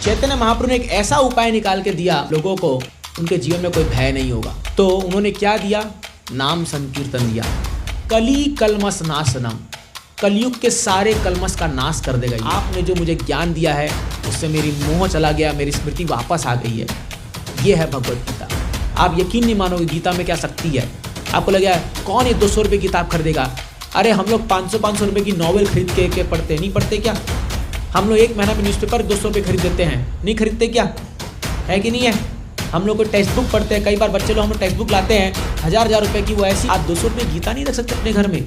चैतन्य महाप्रभु ने एक ऐसा उपाय निकाल के दिया लोगों को, उनके जीवन में कोई भय नहीं होगा। तो उन्होंने क्या दिया? नाम संकीर्तन दिया। कली कलमस नाशनम, कलयुग के सारे कलमस का नाश कर देगा। आपने जो मुझे ज्ञान दिया है उससे मेरी मोह चला गया, मेरी स्मृति वापस आ गई है। ये है भगवत गीता। आप यकीन नहीं मानोगे गीता में क्या शक्ति है। आपको लगेगा कौन ये 200 रुपये की किताब खरीदेगा? अरे हम लोग 500 रुपये की नॉवेल खरीद के पढ़ते नहीं पढ़ते क्या? हम लोग एक महीना में न्यूज़पेपर 200 रुपये खरीद देते हैं, नहीं खरीदते क्या? है कि नहीं है? हम लोग को टेक्स्ट बुक पढ़ते हैं, कई बार बच्चे लोग हम लोग टेक्स्ट बुक लाते हैं 1000 रुपये की, वो ऐसी। आप 200 रुपये गीता नहीं रख सकते अपने घर में।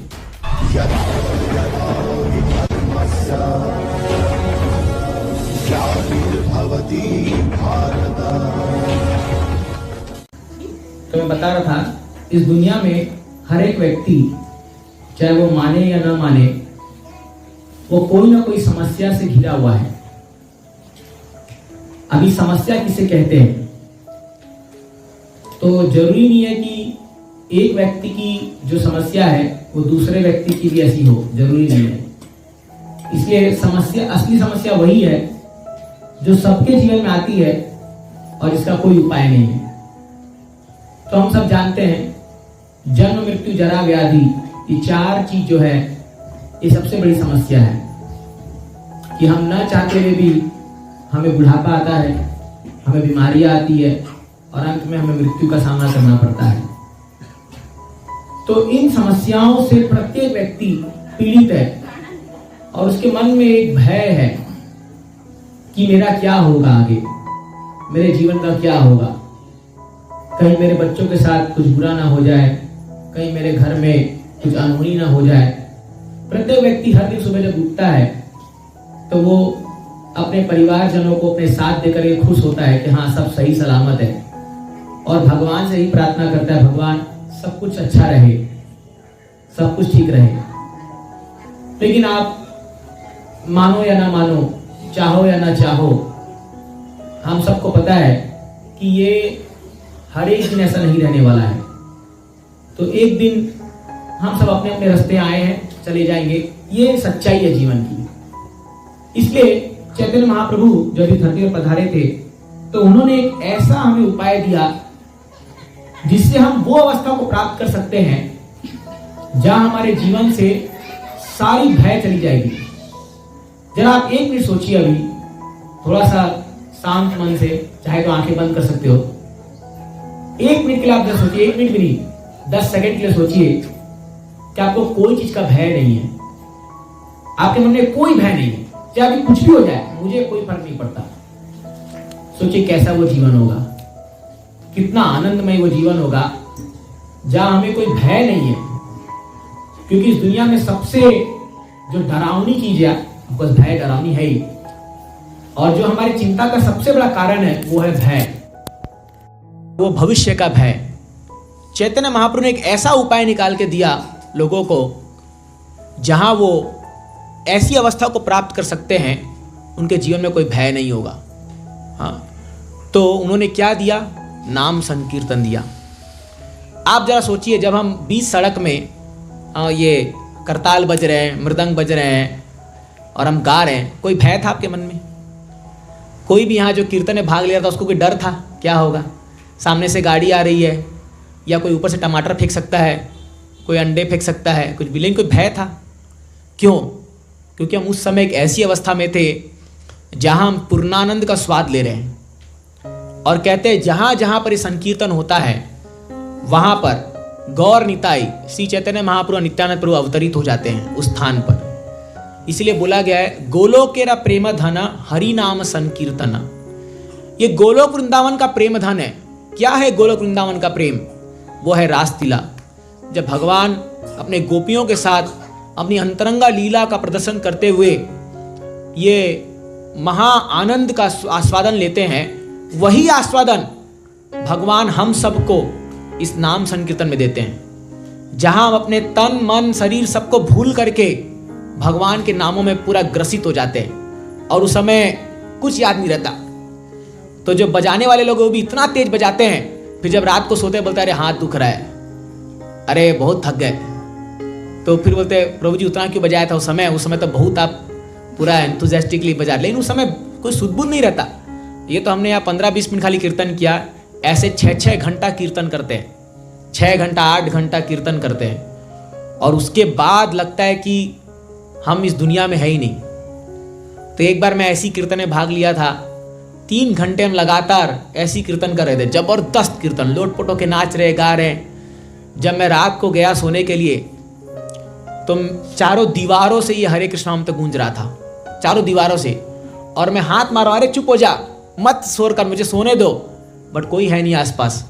तो मैं बता रहा था, इस दुनिया में हर एक व्यक्ति, चाहे वो माने या ना माने, वो कोई ना कोई समस्या से घिरा हुआ है। अभी समस्या किसे कहते हैं? तो जरूरी नहीं है कि एक व्यक्ति की जो समस्या है वो दूसरे व्यक्ति की भी ऐसी हो, जरूरी नहीं है। इसलिए समस्या, असली समस्या वही है जो सबके जीवन में आती है और इसका कोई उपाय नहीं है। तो हम सब जानते हैं जन्म मृत्यु जरा व्याधि, ये 4 चीज जो है ये सबसे बड़ी समस्या है कि हम ना चाहते हुए भी हमें बुढ़ापा आता है, हमें बीमारियां आती है और अंत में हमें मृत्यु का सामना करना पड़ता है। तो इन समस्याओं से प्रत्येक व्यक्ति पीड़ित है और उसके मन में एक भय है कि मेरा क्या होगा आगे, मेरे जीवन का क्या होगा, कहीं मेरे बच्चों के साथ कुछ बुरा ना हो जाए, कहीं मेरे घर में कुछ अनहोनी ना हो जाए। प्रत्येक व्यक्ति हर दिन सुबह जब उठता है तो वो अपने परिवारजनों को अपने साथ देकर के खुश होता है कि हाँ सब सही सलामत है, और भगवान से ही प्रार्थना करता है भगवान सब कुछ अच्छा रहे, सब कुछ ठीक रहे। लेकिन आप मानो या ना मानो, चाहो या ना चाहो, हम सबको पता है कि ये हर एक दिन ऐसा नहीं रहने वाला है। तो एक दिन हम सब अपने अपने रास्ते आए हैं, चले जाएंगे, ये सच्चाई है जीवन की। इसलिए चैतन्य महाप्रभु जब इस धरती पर पधारे थे तो उन्होंने एक ऐसा हमें उपाय दिया जिससे हम वो अवस्था को प्राप्त कर सकते हैं जहां हमारे जीवन से सारी भय चली जाएगी। जरा आप 1 मिनट सोचिए, अभी थोड़ा सा शांत मन से, चाहे तो आंखें बंद कर सकते हो। 1 मिनट के लिए आप जरा सोचिए, 1 मिनट भी नहीं, 10 सेकंड के लिए सोचिए कि आपको कोई चीज का भय नहीं है, आपके मन में कोई भय नहीं है, चाहे अभी कुछ भी हो जाए मुझे कोई फर्क नहीं पड़ता। सोचिए कैसा वो जीवन होगा, कितना आनंदमय वो जीवन होगा जहां हमें कोई भय नहीं है। क्योंकि इस दुनिया में सबसे जो डरावनी चीज है, बस भय डरावनी है ही, और जो हमारी चिंता का सबसे बड़ा कारण है वो है भय, वो भविष्य का भय। चैतन्य महाप्रभु ने एक ऐसा उपाय निकाल के दिया लोगों को जहां वो ऐसी अवस्था को प्राप्त कर सकते हैं उनके जीवन में कोई भय नहीं होगा। हाँ, तो उन्होंने क्या दिया? नाम संकीर्तन दिया। आप जरा सोचिए, जब हम बीच सड़क में ये करताल बज रहे हैं, मृदंग बज रहे हैं और हम गा रहे हैं, कोई भय था आपके मन में? कोई भी यहाँ जो कीर्तन में भाग लिया था उसको कोई डर था क्या होगा? सामने से गाड़ी आ रही है या कोई ऊपर से टमाटर फेंक सकता है, कोई अंडे फेंक सकता है, कुछ भी, लेकिन कोई भय था? क्यों? क्योंकि हम उस समय एक ऐसी अवस्था में थे जहां हम पूर्णानंद का स्वाद ले रहे हैं, और कहते हैं जहां जहां पर ये संकीर्तन होता है वहां पर गौर निताई श्री चैतन्य महाप्रभु नित्यानंद प्रभु अवतरित हो जाते हैं उस स्थान पर। इसलिए बोला गया है गोलोकेरा प्रेम धन हरि नाम संकीर्तन। ये गोलोक वृंदावन का प्रेम धन है। क्या है गोलोक वृंदावन का प्रेम? वो है रासलीला। जब भगवान अपने गोपियों के साथ अपनी अंतरंगा लीला का प्रदर्शन करते हुए ये महा आनंद का आस्वादन लेते हैं, वही आस्वादन भगवान हम सबको इस नाम संकीर्तन में देते हैं, जहां हम अपने तन मन शरीर सबको भूल करके भगवान के नामों में पूरा ग्रसित हो जाते हैं और उस समय कुछ याद नहीं रहता। तो जो बजाने वाले लोग वो भी इतना तेज बजाते हैं, फिर जब रात को सोते हैं बोलते हैं अरे हाथ दुख रहा है, अरे बहुत थक गए। तो फिर बोलते हैं प्रभु जी उतना क्यों बजाया था उस समय तो बहुत आप पूरा एंथुजियास्टिकली बजा, लेकिन उस समय कोई सुध बुध नहीं रहता। ये तो हमने यहाँ 15-20 मिनट खाली कीर्तन किया, ऐसे 6-6 घंटा कीर्तन करते हैं, 6 घंटा 8 घंटा कीर्तन करते हैं, और उसके बाद लगता है कि हम इस दुनिया में है ही नहीं। तो एक बार मैं ऐसी कीर्तन में भाग लिया था, 3 घंटे हम लगातार ऐसी कीर्तन कर रहे थे, जबरदस्त कीर्तन, लोटपोटो के नाच रहे गा रहे। जब मैं रात को गया सोने के लिए तो चारों दीवारों से ये हरे कृष्णा नाम तो गूंज रहा था, चारों दीवारों से, और मैं हाथ मारा, अरे चुप हो जा, मत शोर कर, मुझे सोने दो, बट कोई है नहीं आसपास।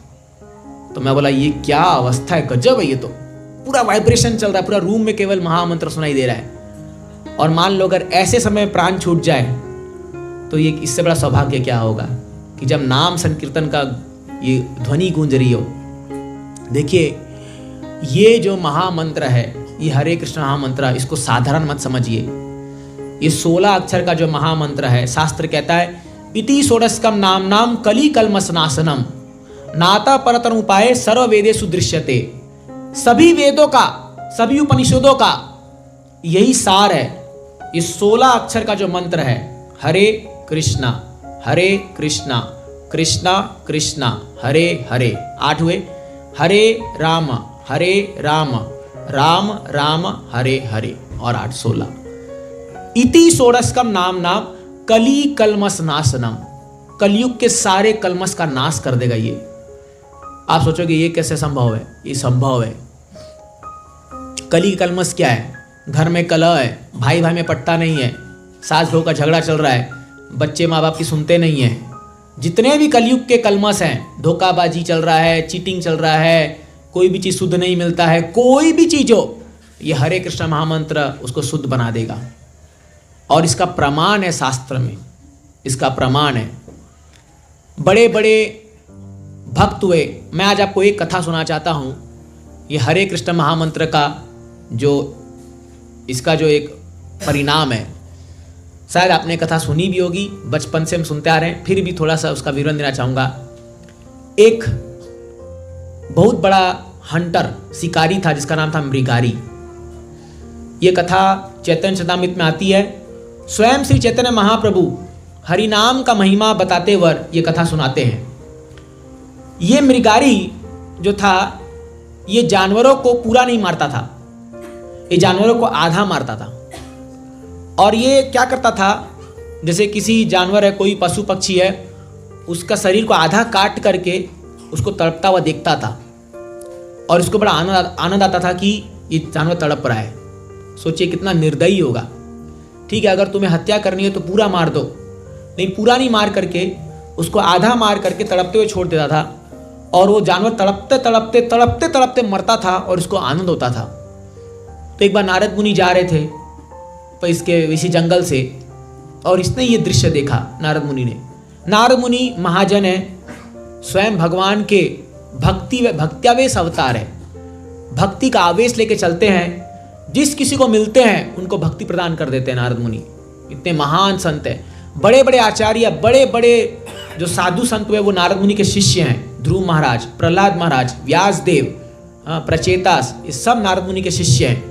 तो मैं बोला ये क्या अवस्था है, गजब है, ये तो पूरा वाइब्रेशन चल रहा है, पूरा रूम में केवल महामंत्र सुनाई दे रहा है। और मान लो अगर ऐसे समय में प्राण छूट जाए तो ये इससे बड़ा सौभाग्य क्या होगा कि जब नाम संकीर्तन का ये ध्वनि गूंज रही हो। देखिए ये जो महामंत्र है, ये हरे कृष्ण महामंत्र, इसको साधारण मत समझिए। ये 16 अक्षर का जो महामंत्र है, शास्त्र कहता है इति षोडशकम नाम नाम कली कलमसनासनम नाता परतन उपाय सर्व वेदेषु दृश्यते। सभी वेदों का, सभी उपनिषदों का यही सार है। ये 16 अक्षर का जो मंत्र है, हरे कृष्णा कृष्णा कृष्णा हरे हरे, 8 हुए, हरे राम राम राम हरे हरे, और 8 16। इति षोडशकम नाम नाम कली कलमस नाशनम, कलयुग के सारे कलमस का नाश कर देगा ये। आप सोचोगे ये कैसे संभव है? ये संभव है। कली कलमस क्या है? घर में कलह है, भाई भाई में पट्टा नहीं है, सास बहू का झगड़ा चल रहा है, बच्चे माँ बाप की सुनते नहीं है, जितने भी कलयुग के कलमस हैं, धोखाबाजी चल रहा है, चीटिंग चल रहा है, कोई भी चीज़ शुद्ध नहीं मिलता है, कोई भी चीज़ हो, ये हरे कृष्ण महामंत्र उसको शुद्ध बना देगा। और इसका प्रमाण है शास्त्र में, इसका प्रमाण है। बड़े बड़े भक्त हुए। मैं आज आपको एक कथा सुना चाहता हूँ। ये हरे कृष्ण महामंत्र का जो इसका जो एक परिणाम है, शायद आपने कथा सुनी भी होगी, बचपन से हम सुनते आ रहे हैं, फिर भी थोड़ा सा उसका विवरण देना चाहूँगा। एक बहुत बड़ा हंटर, शिकारी था जिसका नाम था मृगारी। ये कथा चैतन्य चरितामृत में आती है। स्वयं श्री चैतन्य महाप्रभु हरि नाम का महिमा बताते वर ये कथा सुनाते हैं। ये मृगारी जो था, ये जानवरों को पूरा नहीं मारता था, ये जानवरों को आधा मारता था। और ये क्या करता था, जैसे किसी जानवर है, कोई पशु पक्षी है, उसका शरीर को आधा काट करके उसको तड़पता हुआ देखता था, और उसको बड़ा आनंद आता था कि ये जानवर तड़प रहा है। सोचिए कितना निर्दयी होगा। ठीक है, अगर तुम्हें हत्या करनी है तो पूरा मार दो, लेकिन पूरा नहीं मार करके उसको आधा मार करके तड़पते हुए छोड़ देता था, और वो जानवर तड़पते तड़पते तड़पते तड़पते मरता था और उसको आनंद होता था। तो एक बार नारद मुनि जा रहे थे तो इसके इसी जंगल से, और इसने ये दृश्य देखा। नारद मुनि ने, नारद मुनि महाजन है, स्वयं भगवान के भक्त्यावेश अवतार है, भक्ति का आवेश लेके चलते हैं, जिस किसी को मिलते हैं उनको भक्ति प्रदान कर देते हैं। नारद मुनि इतने महान संत हैं, बड़े बड़े आचार्य, बड़े बड़े जो साधु संत हुए वो नारद मुनि के शिष्य हैं। ध्रुव महाराज, प्रहलाद महाराज, व्यासदेव, प्रचेतास, ये सब नारद मुनि के शिष्य हैं।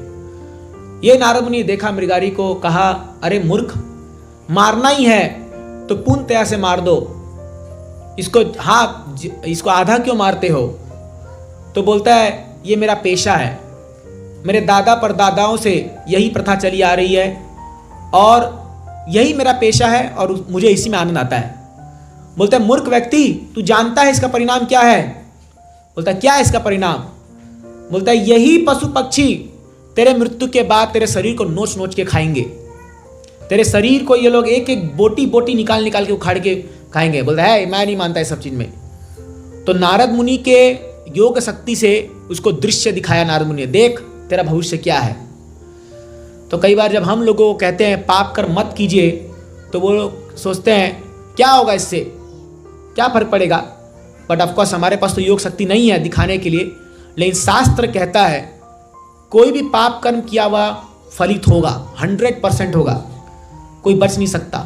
ये नारद मुनि देखा मृगारी को, कहा अरे मूर्ख, मारना ही है तो पूर्णतया से मार दो इसको, इसको आधा क्यों मारते हो? तो बोलता है ये मेरा पेशा है, मेरे दादा परदादाओं से यही प्रथा चली आ रही है और यही मेरा पेशा है और मुझे इसी में आनंद आता है। बोलता है मूर्ख व्यक्ति, तू जानता है इसका परिणाम क्या है? बोलता है क्या है इसका परिणाम? बोलता है यही पशु पक्षी तेरे मृत्यु के बाद तेरे शरीर को नोच नोच के खाएंगे, तेरे शरीर को ये लोग एक एक बोटी बोटी निकाल निकाल के उखाड़ के खाएंगे। बोलता है मैं नहीं मानता इस सब चीज में। तो नारद मुनि के योग शक्ति से उसको दृश्य दिखाया। नारद मुनि ने, देख तेरा भविष्य क्या है। तो कई बार जब हम लोगों को कहते हैं पाप कर मत कीजिए, तो वो लोग सोचते हैं क्या होगा इससे, क्या फर्क पड़ेगा। बट ऑफकोर्स हमारे पास तो योग शक्ति नहीं है दिखाने के लिए, लेकिन शास्त्र कहता है कोई भी पाप कर्म किया हुआ फलित होगा, 100% होगा, कोई बच नहीं सकता।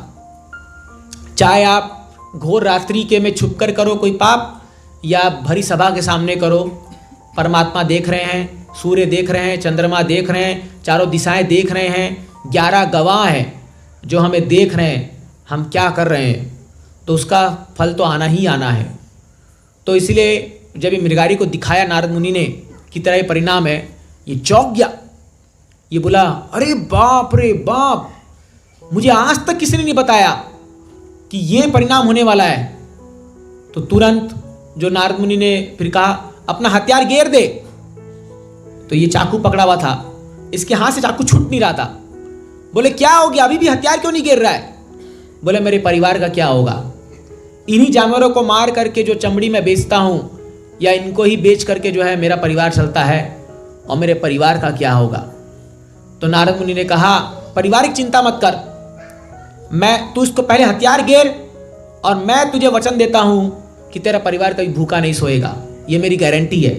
चाहे आप घोर रात्रि के में छुप कर करो कोई पाप, या भरी सभा के सामने करो, परमात्मा देख रहे हैं, सूर्य देख रहे हैं, चंद्रमा देख रहे हैं, चारों दिशाएं देख रहे हैं, 11 गवाह हैं जो हमें देख रहे हैं हम क्या कर रहे हैं। तो उसका फल तो आना ही आना है। तो इसलिए जब ये मृगारी को दिखाया नारद मुनि ने कि तेरा ये परिणाम है, ये चौंक गया। ये बोला, अरे बाप रे बाप, मुझे आज तक किसी ने नहीं बताया कि ये परिणाम होने वाला है। तो तुरंत जो नारद मुनि ने फिर कहा, अपना हथियार गिर दे। तो ये चाकू पकड़ा हुआ था, इसके हाथ से चाकू छूट नहीं रहा था। बोले, क्या हो गया, अभी भी हथियार क्यों नहीं गिर रहा है? बोले, मेरे परिवार का क्या होगा? इन्हीं जानवरों को मार करके जो चमड़ी में बेचता हूं, या इनको ही बेच करके जो है मेरा परिवार चलता है, और मेरे परिवार का क्या होगा? तो नारद मुनि ने कहा, पारिवारिक चिंता मत कर, तू इसको पहले हथियार गिर, और मैं तुझे वचन देता हूं कि तेरा परिवार कभी भूखा नहीं सोएगा, ये मेरी गारंटी है।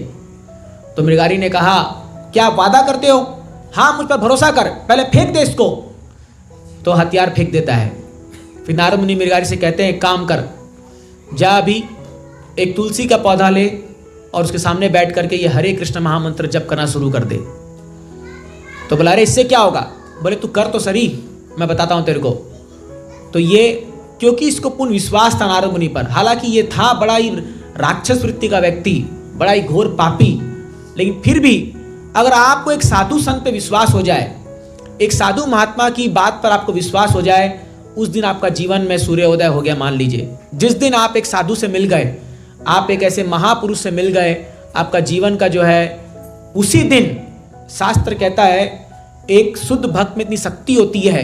तो मृगारी ने कहा, क्या आप वादा करते हो? हाँ, मुझ पर भरोसा कर, पहले फेंक दे इसको। तो हथियार फेंक देता है। फिर नारद मुनि मृगारी से कहते हैं, काम कर, जा अभी एक तुलसी का पौधा ले और उसके सामने बैठ करके ये हरे कृष्ण महामंत्र जप करना शुरू कर दे। तो बोला, अरे इससे क्या होगा? बोले, तू कर तो सही, मैं बताता हूं तेरे को। तो ये, क्योंकि इसको पूर्ण विश्वास था नारद मुनि पर, हालांकि ये था बड़ा ही राक्षस वृत्ति का व्यक्ति, बड़ा ही घोर पापी, लेकिन फिर भी अगर आपको एक साधु संत पे विश्वास हो जाए, एक साधु महात्मा की बात पर आपको विश्वास हो जाए, उस दिन आपका जीवन में सूर्योदय हो गया मान लीजिए। जिस दिन आप एक साधु से मिल गए, आप एक ऐसे महापुरुष से मिल गए, आपका जीवन का जो है उसी दिन, शास्त्र कहता है एक शुद्ध भक्त में इतनी शक्ति होती है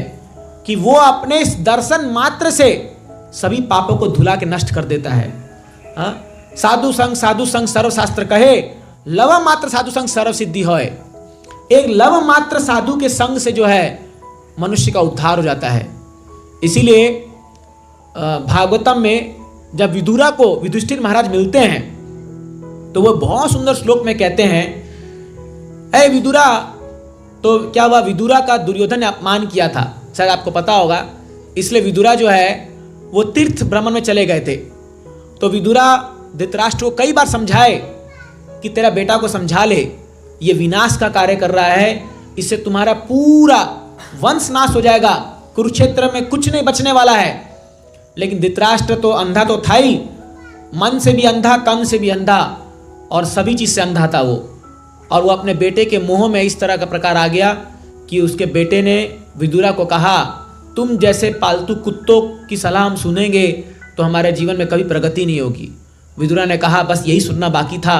कि वो अपने इस दर्शन मात्र से सभी पापों को धुला के नष्ट कर देता है। साधु संग सर्वशास्त्र कहे, लव मात्र साधु संग सर्व सिद्धि होए। एक लव मात्र साधु के संग से जो है मनुष्य का उद्धार हो जाता है। इसीलिए भागवतम में जब विदुरा को युधिष्ठिर महाराज मिलते हैं तो वो बहुत सुंदर श्लोक में कहते हैं, ऐ विदुरा, तो क्या हुआ, विदुरा का दुर्योधन ने अपमान किया था, शायद आपको पता होगा। इसलिए विदुरा जो है वो तीर्थ भ्रमण में चले गए थे। तो विदुरा धृतराष्ट्र को कई बार समझाए कि तेरा बेटा को समझा ले, ये विनाश का कार्य कर रहा है, इससे तुम्हारा पूरा वंश नाश हो जाएगा, कुरुक्षेत्र में कुछ नहीं बचने वाला है। लेकिन धृतराष्ट्र तो अंधा तो था ही, मन से भी अंधा, तन से भी अंधा, और सभी चीज से अंधा था वो। और वो अपने बेटे के मोह में इस तरह का प्रकार आ गया कि उसके बेटे ने विदुरा को कहा, तुम जैसे पालतू कुत्तों की सलाह हम सुनेंगे तो हमारे जीवन में कभी प्रगति नहीं होगी। विदुरा ने कहा, बस यही सुनना बाकी था,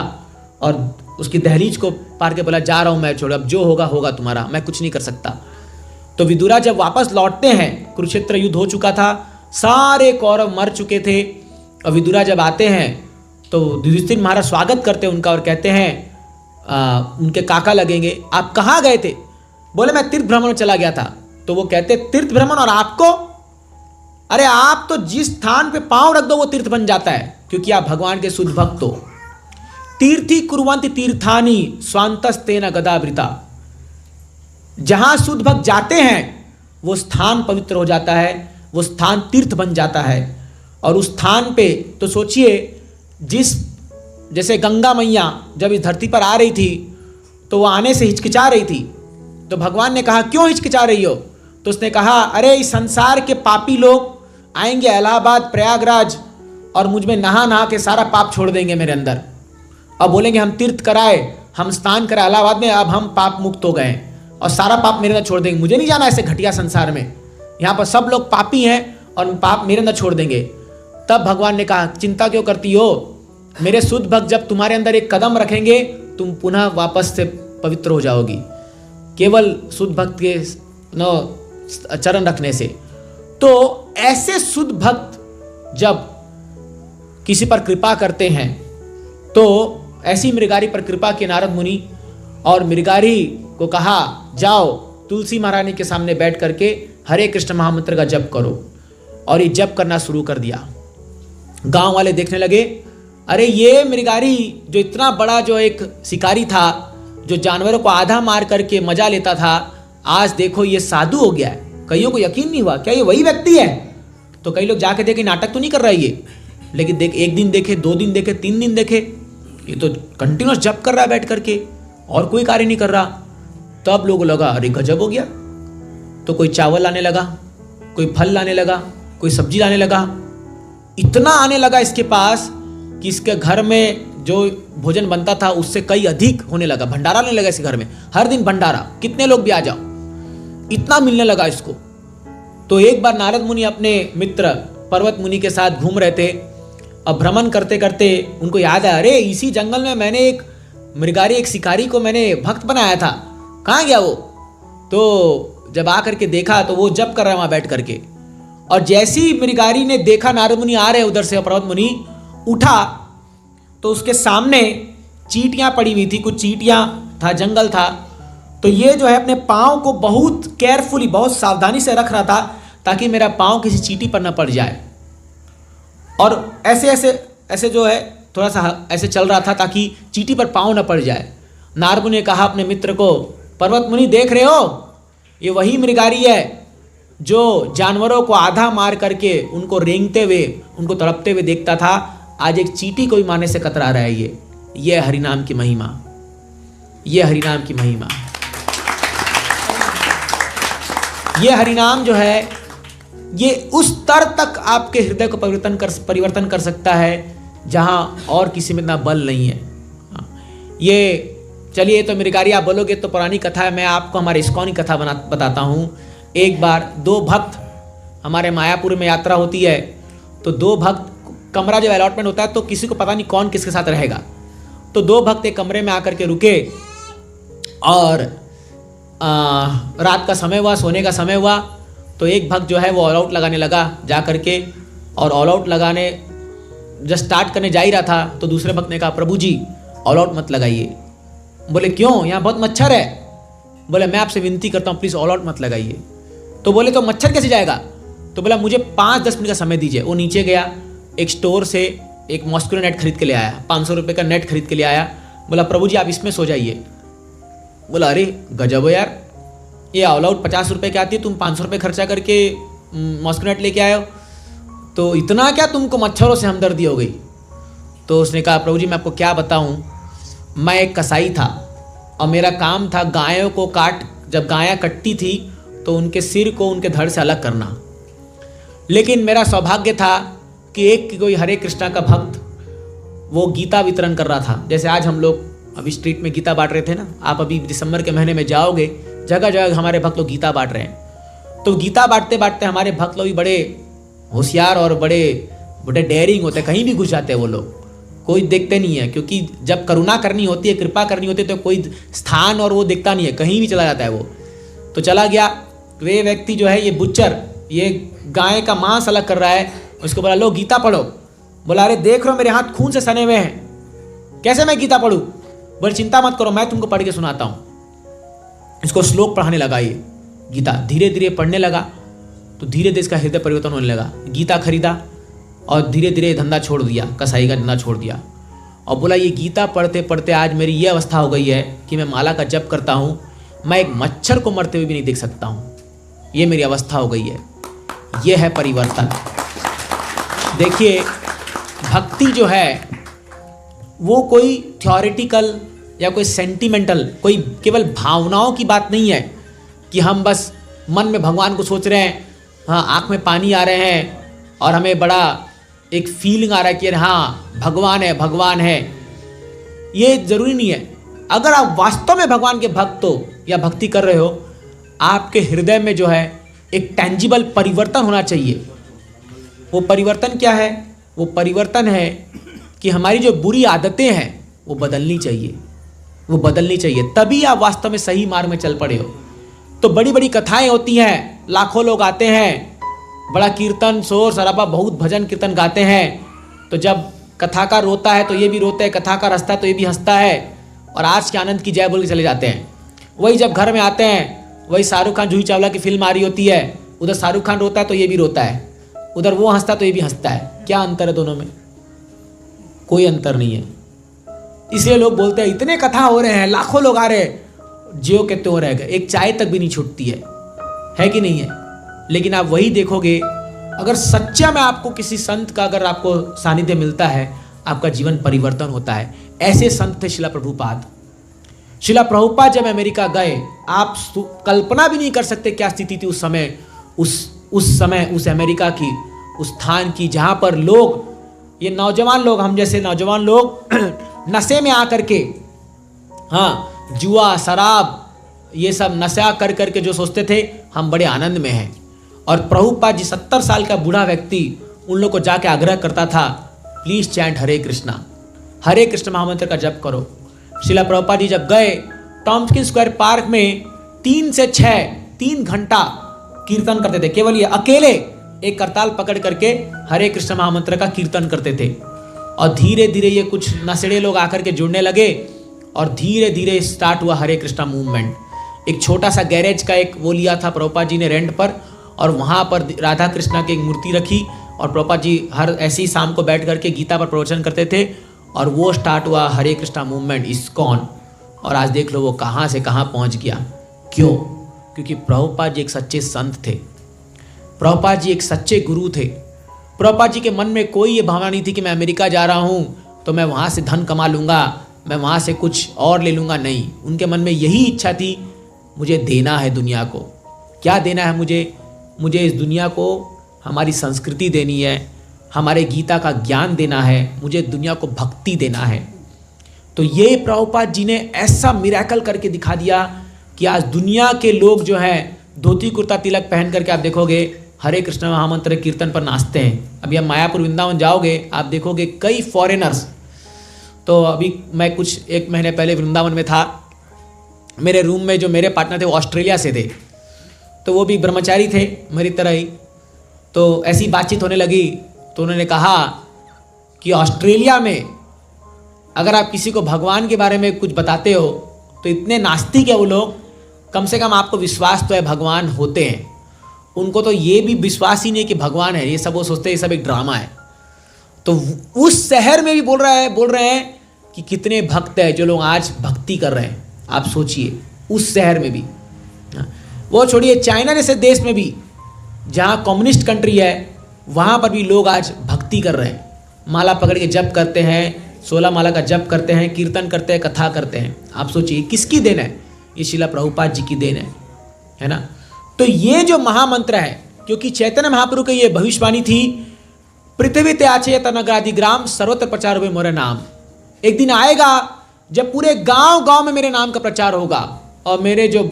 और उसकी दहलीज को पार के बोला, जा रहा हूं मैं, छोड़, अब जो होगा होगा तुम्हारा, मैं कुछ नहीं कर सकता। तो विदुरा जब वापस लौटते हैं, कुरुक्षेत्र युद्ध हो चुका था, सारे कौरव मर चुके थे, और विदुरा जब आते हैं तो युधिष्ठिर महाराज स्वागत करते हैं उनका और कहते हैं, उनके काका लगेंगे, आप कहाँ गए थे? बोले, मैं तीर्थ भ्रमण में चला गया था। तो वो कहते, तीर्थ भ्रमण और आपको? अरे आप तो जिस स्थान पे पांव रख दो वो तीर्थ बन जाता है, क्योंकि आप भगवान के शुद्ध भक्त हो। तीर्थी कुर्वन्ति तीर्थानि स्वांतस्तेन गदावृता। जहां शुद्ध भक्त जाते हैं वो स्थान पवित्र हो जाता है, वो स्थान तीर्थ बन जाता है। और उस स्थान पे तो सोचिए, जैसे गंगा मैया जब इस धरती पर आ रही थी तो वो आने से हिचकिचा रही थी। तो भगवान ने कहा, क्यों हिचकिचा रही हो? तो उसने कहा, अरे इस संसार के पापी लोग आएंगे इलाहाबाद, प्रयागराज, और मुझ में नहा नहा के सारा पाप छोड़ देंगे मेरे अंदर, और बोलेंगे हम तीर्थ कराए, हम स्नान कराए इलाहाबाद में, अब हम पाप मुक्त हो गए, और सारा पाप मेरे अंदर छोड़ देंगे। मुझे नहीं जाना ऐसे घटिया संसार में, यहाँ पर सब लोग पापी हैं और पाप मेरे अंदर छोड़ देंगे। तब भगवान ने कहा, चिंता क्यों करती हो? मेरे शुद्ध भक्त जब तुम्हारे अंदर एक कदम रखेंगे, तुम पुनः वापस से पवित्र हो जाओगी, केवल शुद्ध भक्त के चरण रखने से। तो ऐसे शुद्ध भक्त जब किसी पर कृपा करते हैं, तो ऐसी मृगारी पर कृपा के नारद मुनि, और मृगारी को कहा, जाओ तुलसी महारानी के सामने बैठ करके हरे कृष्ण महामंत्र का जप करो। और ये जप करना शुरू कर दिया। गांव वाले देखने लगे, अरे ये मृगारी जो इतना बड़ा जो एक शिकारी था, जो जानवरों को आधा मार करके मजा लेता था, आज देखो ये साधु हो गया है। कईयों को यकीन नहीं हुआ, क्या ये वही व्यक्ति है? तो कई लोग जाके देखे, नाटक तो नहीं कर रहा है ये। लेकिन देख, एक दिन देखे, 2 दिन देखे, 3 दिन देखे, ये तो कंटिन्यूस जप कर रहा है बैठ करके, और कोई कार्य नहीं कर रहा। तब लोगों लगा, अरे गजब हो गया। तो कोई चावल लाने लगा, कोई फल लाने लगा, कोई सब्जी लाने लगा। इतना आने लगा इसके पास कि इसके घर में जो भोजन बनता था उससे कई अधिक होने लगा, भंडारा लेने लगा इसके घर में, हर दिन भंडारा, कितने लोग भी आ जाओ, इतना मिलने लगा इसको। तो एक बार नारद मुनि अपने मित्र पर्वत मुनि के साथ घूम रहे थे, अब भ्रमण करते करते उनको याद आया, अरे इसी जंगल में मैंने एक मृगारी, एक शिकारी को मैंने भक्त बनाया था, कहाँ गया वो? तो जब आ करके देखा तो वो जप कर रहा है वहां बैठ करके, और जैसी मृगारी ने देखा नारद मुनि आ रहे उधर से, पर्वत मुनि उठा तो उसके सामने चींटियां पड़ी हुई थी, कुछ चींटियां था, जंगल था। तो ये जो है अपने पाँव को बहुत केयरफुली, बहुत सावधानी से रख रहा था ताकि मेरा पाँव किसी चींटी पर न पड़ जाए, और ऐसे ऐसे ऐसे जो है थोड़ा सा ऐसे चल रहा था ताकि चींटी पर पाँव न पड़ जाए। नारद मुनि ने कहा अपने मित्र को, पर्वत मुनि देख रहे हो, ये वही मृगारी है जो जानवरों को आधा मार करके उनको रेंगते हुए, उनको तड़पते हुए देखता था, आज एक चींटी को भी मारने से कतरा रहा है। ये हरिनाम की महिमा, ये हरिनाम की महिमा। ये हरिनाम जो है ये उस स्तर तक आपके हृदय को परिवर्तन कर सकता है जहां और किसी में इतना बल नहीं है। ये चलिए, तो मृगारी आप बोलोगे तो पुरानी कथा है, मैं आपको हमारे इस्कॉन की कथा बताता हूँ। एक बार दो भक्त, हमारे मायापुर में यात्रा होती है, तो दो भक्त, कमरा जब अलॉटमेंट होता है तो किसी को पता नहीं कौन किसके साथ रहेगा, तो दो भक्त एक कमरे में आकर के रुके और रात का समय हुआ, सोने का समय हुआ, तो एक भक्त जो है वो ऑल आउट लगाने लगा जा करके, और ऑल आउट लगाने जब स्टार्ट करने जा ही रहा था तो दूसरे भक्त ने कहा, प्रभु जी ऑल आउट मत लगाइए। बोले क्यों, यहाँ बहुत मच्छर है। बोले मैं आपसे विनती करता हूँ प्लीज़ ऑल आउट मत लगाइए। तो बोले तो मच्छर कैसे जाएगा? तो बोला मुझे 5-10 मिनट का समय दीजिए। वो नीचे गया, एक स्टोर से एक मॉस्किटो नेट खरीद के ले आया, 500 रुपये का नेट खरीद के ले आया। बोला प्रभु जी आप इसमें सो जाइए। बोला अरे गजब हो यार, ये ऑल आउट 50 रुपये की आती है, तुम 500 रुपये खर्चा करके मॉस्किटो नेट लेके आए हो, तो इतना क्या तुमको मच्छरों से हमदर्दी हो गई? तो उसने कहा प्रभु जी मैं आपको क्या बताऊं, मैं एक कसाई था और मेरा काम था गायों को जब गायां कटती थी तो उनके सिर को उनके धड़ से अलग करना। लेकिन मेरा सौभाग्य था कि एक कोई हरे कृष्णा का भक्त वो गीता वितरण कर रहा था। जैसे आज हम लोग अभी स्ट्रीट में गीता बांट रहे थे ना, आप अभी दिसंबर के महीने में जाओगे, जगह जगह हमारे भक्त लोग गीता बांट रहे हैं। तो गीता बांटते बांटते हमारे भक्त लोग भी बड़े होशियार और बड़े डेयरिंग होते हैं, कहीं भी घुस जाते हैं वो लोग, कोई देखते नहीं है, क्योंकि जब करुणा करनी होती है, कृपा करनी होती है तो कोई स्थान और वो दिखता नहीं है, कहीं भी चला जाता है वो। तो चला गया, वे व्यक्ति जो है ये बुच्चर, ये गाय का मांस अलग कर रहा है, उसको बोला लो गीता पढ़ो। बोला अरे देख रहे हो मेरे हाथ खून से सने हुए हैं, कैसे मैं गीता पढ़ूं? बोले चिंता मत करो, मैं तुमको पढ़ के सुनाता हूं। इसको श्लोक पढ़ाने लगा, ये गीता धीरे धीरे पढ़ने लगा, तो धीरे धीरे इसका हृदय परिवर्तन होने लगा। गीता खरीदा और धीरे धीरे धंधा छोड़ दिया, कसाई का धंधा छोड़ दिया, और बोला ये गीता पढ़ते पढ़ते आज मेरी ये अवस्था हो गई है कि मैं माला का जप करता हूँ, मैं एक मच्छर को मरते हुए भी नहीं देख सकता हूँ, ये मेरी अवस्था हो गई है। ये है परिवर्तन। देखिए भक्ति जो है वो कोई थ्योरेटिकल या कोई सेंटिमेंटल, कोई केवल भावनाओं की बात नहीं है कि हम बस मन में भगवान को सोच रहे हैं, हाँ आँख में पानी आ रहे हैं और हमें बड़ा एक फीलिंग आ रहा है कि हाँ भगवान है, भगवान है। ये जरूरी नहीं है। अगर आप वास्तव में भगवान के भक्त हो या भक्ति कर रहे हो, आपके हृदय में जो है एक टेंजिबल परिवर्तन होना चाहिए। वो परिवर्तन क्या है? वो परिवर्तन है कि हमारी जो बुरी आदतें हैं वो बदलनी चाहिए, वो बदलनी चाहिए, तभी आप वास्तव में सही मार्ग में चल पड़े हो। तो बड़ी बड़ी कथाएं होती हैं, लाखों लोग आते हैं, बड़ा कीर्तन शोर शराबा, बहुत भजन कीर्तन गाते हैं, तो जब कथाकार रोता है तो ये भी रोता है, कथाकार हंसता है तो ये भी हंसता है, और आज के आनंद की जय बोल के चले जाते हैं। वही जब घर में आते हैं, वही शाहरुख खान जूही चावला की फिल्म आ रही होती है, उधर शाहरुख खान रोता है तो ये भी रोता है, उधर वो हंसता है तो ये भी हंसता है। क्या अंतर है दोनों में? कोई अंतर नहीं है। इसलिए लोग बोलते हैं इतने कथा हो रहे हैं, लाखों लोग आ रहे हैं, ज्यों के त्यों रह गए, एक चाय तक भी नहीं छूटती है कि नहीं है? लेकिन आप वही देखोगे, अगर सच्चा में आपको किसी संत का अगर आपको सानिध्य मिलता है, आपका जीवन परिवर्तन होता है। ऐसे संत थे शिला प्रभुपाद। शिला प्रभुपाद जब अमेरिका गए, आप कल्पना भी नहीं कर सकते क्या स्थिति थी उस समय, उस अमेरिका की, उस स्थान की जहाँ पर लोग, ये नौजवान लोग, हम जैसे नौजवान लोग नशे में आकर के, हाँ, जुआ शराब ये सब नशा कर करके जो सोचते थे हम बड़े आनंद में हैं। और प्रभुपाद जी 70 साल का बूढ़ा व्यक्ति उन लोग को जाके आग्रह करता था, प्लीज चैंट हरे कृष्ण महामंत्र का जप करो। शिला प्रभुपाद जी जब गए टॉम्किन स्क्वायर पार्क में 3 से 3 घंटा कीर्तन करते थे, केवल ये अकेले एक करताल पकड़ करके हरे कृष्ण महामंत्र का कीर्तन करते थे। और धीरे धीरे ये कुछ नशेड़े लोग आकर के जुड़ने लगे और धीरे धीरे स्टार्ट हुआ हरे कृष्णा मूवमेंट। एक छोटा सा गैरेज का एक वो लिया था प्रभुपाद जी ने रेंट पर, और वहाँ पर राधा कृष्णा की एक मूर्ति रखी और प्रभुपाद जी हर ऐसी शाम को बैठ करके गीता पर प्रवचन करते थे और वो स्टार्ट हुआ हरे कृष्णा मूवमेंट इस्कॉन। और आज देख लो वो कहाँ से कहाँ पहुँच गया। क्यों? क्योंकि प्रभुपाद जी एक सच्चे संत थे, प्रभुपाद जी एक सच्चे गुरु थे। प्रभुपाद जी के मन में कोई ये भावना नहीं थी कि मैं अमेरिका जा रहा हूँ तो मैं वहाँ से धन कमा लूँगा, मैं वहाँ से कुछ और ले लूँगा। नहीं, उनके मन में यही इच्छा थी, मुझे देना है दुनिया को। क्या देना है मुझे इस दुनिया को हमारी संस्कृति देनी है, हमारे गीता का ज्ञान देना है, मुझे दुनिया को भक्ति देना है। तो ये प्रभुपाद जी ने ऐसा मिरेकल करके दिखा दिया कि आज दुनिया के लोग जो हैं धोती कुर्ता तिलक पहन करके आप देखोगे हरे कृष्ण महामंत्र कीर्तन पर नाचते हैं। अभी आप मायापुर वृंदावन जाओगे आप देखोगे कई फॉरेनर्स। तो अभी मैं कुछ 1 महीने पहले वृंदावन में था, मेरे रूम में जो मेरे पार्टनर थे वो ऑस्ट्रेलिया से थे, तो वो भी ब्रह्मचारी थे मेरी तरह ही। तो ऐसी बातचीत होने लगी तो उन्होंने कहा कि ऑस्ट्रेलिया में अगर आप किसी को भगवान के बारे में कुछ बताते हो तो इतने नास्तिक है वो लोग, कम से कम आपको विश्वास तो है भगवान होते हैं, उनको तो ये भी विश्वास ही नहीं कि भगवान है, ये सब वो सोचते हैं ये सब एक ड्रामा है। तो उस शहर में भी बोल रहे हैं कि कितने भक्त हैं जो लोग आज भक्ति कर रहे हैं। आप सोचिए उस शहर में भी, वो छोड़िए चाइना जैसे देश में भी जहाँ कम्युनिस्ट कंट्री है वहाँ पर भी लोग आज भक्ति कर रहे हैं, माला पकड़ के जप करते हैं, 16 माला का जप करते हैं, कीर्तन करते हैं, कथा करते हैं। आप सोचिए किसकी देन है? ये शिला प्रभुपाद जी की देन है ना। तो ये जो महामंत्र है, क्योंकि चैतन्य महाप्रभु की ये भविष्यवाणी थी, पृथ्वी ते आचे तनग्रादि ग्राम सर्वत्र प्रचार हुए मोरे नाम। एक दिन आएगा जब पूरे गांव में मेरे नाम का प्रचार होगा और मेरे जो